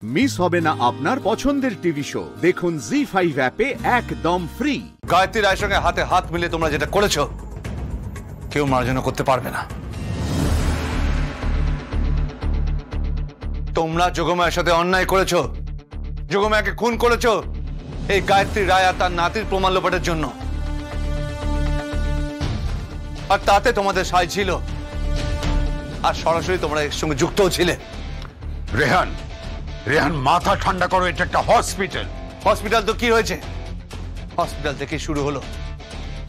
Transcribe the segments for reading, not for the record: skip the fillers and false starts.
Miss হবে না আপনার পছন্দের টিভি শো। দেখুন জি5 অ্যাপে একদম ফ্রি। গায়ত্রী রায়ের সঙ্গে হাতে হাত মিলিয়ে তোমরা যেটা করেছো কেউ মার্জনা করতে পারবে না। তোমরা যোগমায়ের সাথে অন্যায় করেছো, যোগমায়াকে খুন করেছো এই গায়ত্রী রায় আর তার নাতির প্রমাণ লোপাটের জন্য। আর তাতে তোমাদের সাই ছিল, আর সরাসরি তোমরা এর সঙ্গে যুক্তও ছিলে। রেহান, রেহান মাথা ঠান্ডা করো, এটা একটা হসপিটাল। হসপিটাল তো কি হয়েছে, হসপিটাল থেকে শুরু হলো,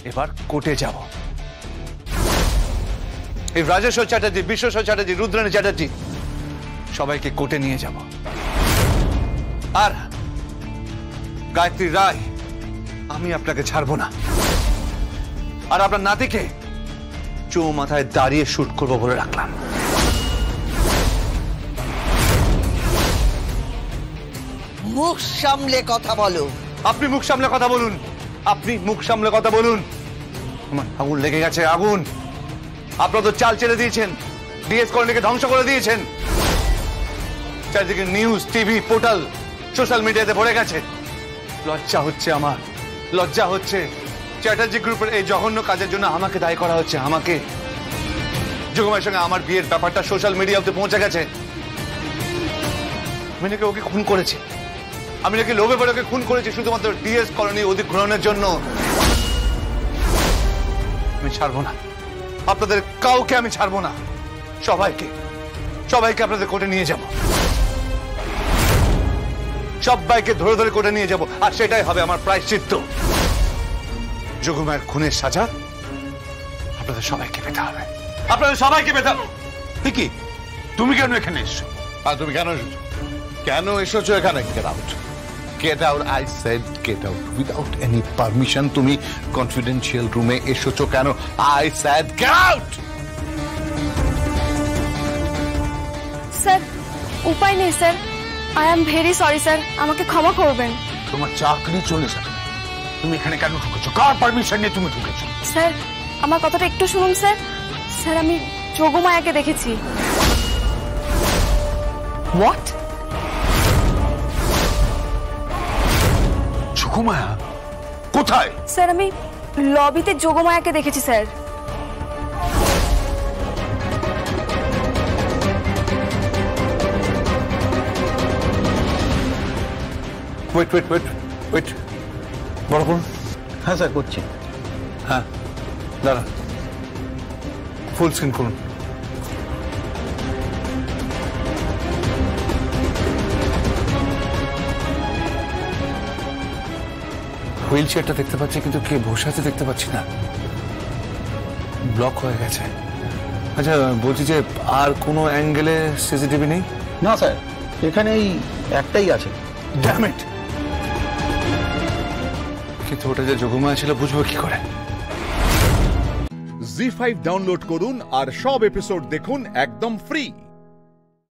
এবার কোর্টে যাব। এই রাজেশ্বর চ্যাটার্জি, বিশ্বেশ্বর চ্যাটার্জি, রুদ্রাণী চ্যাটার্জি সবাইকে কোর্টে নিয়ে যাব। আর গায়ত্রী রায়, আমি আপনাকে ছাড়বো না। আর আপনার নাতিকে চৌমাথায় দাঁড়িয়ে শুট করবো বলে রাখলাম। মুখ সামলে কথা বলো। আপনি মুখ সামলে কথা বলুন, আপনি মুখ সামলে কথা বলুন। আমার আগুন লেগে গেছে, আগুন। আপনারা তো চাল ছেড়ে দিয়েছেন, ডিএস কলোনিকে ধ্বংস করে দিয়েছেন। চারিদিকে নিউজ, টিভি, পোর্টাল, সোশ্যাল মিডিয়াতে ভরে গেছে। লজ্জা হচ্ছে আমার, লজ্জা হচ্ছে। চ্যাটার্জি গ্রুপের এই জঘন্য কাজের জন্য আমাকে দায়ী করা হচ্ছে, আমাকে। যোগমায়ের সঙ্গে আমার বিয়ের ব্যাপারটা সোশ্যাল মিডিয়াতে পৌঁছে গেছে। আমি নাকি ওকে খুন করেছি, আমি নাকি লোভে পড়ে ওকে খুন করেছি শুধুমাত্র ডিএস কলোনি অধিগ্রহণের জন্য। আমি ছাড়বো না, আপনাদের কাউকে আমি ছাড়বো না। সবাইকে সবাইকে আপনাদের কোর্টে নিয়ে যাব, সবাইকে ধরে ধরে কোর্টে নিয়ে যাব। আর সেটাই হবে আমার প্রায়শ্চিত্ত। যোগমায়ের খুনের সাজা আপনাদের সবাইকে পেতে হবে, আপনাদের সবাইকে পেতে হবে। ঠিকই, তুমি কেন এখানে এসছো? আর তুমি কেন এসেছো? কেন এসেছো এখানে? Get out, get out, I said get out without any permission. তুমি কনফিডেন্সিয়াল রুমে এসেছো কেন? I said get out. Sir, উপায় নেই sir. I am very sorry sir, আমাকে ক্ষমা করবেন। তোমার চাকরি চলে যাবে। তুমি এখানে কেন ঢুকেছো? কার পারমিশন নিয়ে তুমি ঢুকেছো? স্যার, আমার কথাটা একটু শুনুন স্যার। স্যার, আমি যোগমায়াকে দেখেছি। হোয়াট? যোগমায়া কোথায়? স্যার, আমি লবিতে যোগমায়াকে দেখেছি sir. Wait wait wait wait, বড় করুন। হ্যাঁ স্যার, করছি। হ্যাঁ, দাঁড়া, ফুল স্ক্রিন করুন। হুইল চেয়ারটা দেখতে পাচ্ছি, কিন্তু কে বসে আছে দেখতে পাচ্ছি না, ব্লক হয়ে গেছে। আচ্ছা, বলছি যে আর কোনো অ্যাঙ্গেলে সিসিটিভি নেই? না স্যার, এখানে এই একটাই আছে। Damn it! কিন্তু ওটা যে যোগমায়া ছিল বুঝবো কি করে? জি5 ডাউনলোড করুন আর সব এপিসোড দেখুন একদম ফ্রি।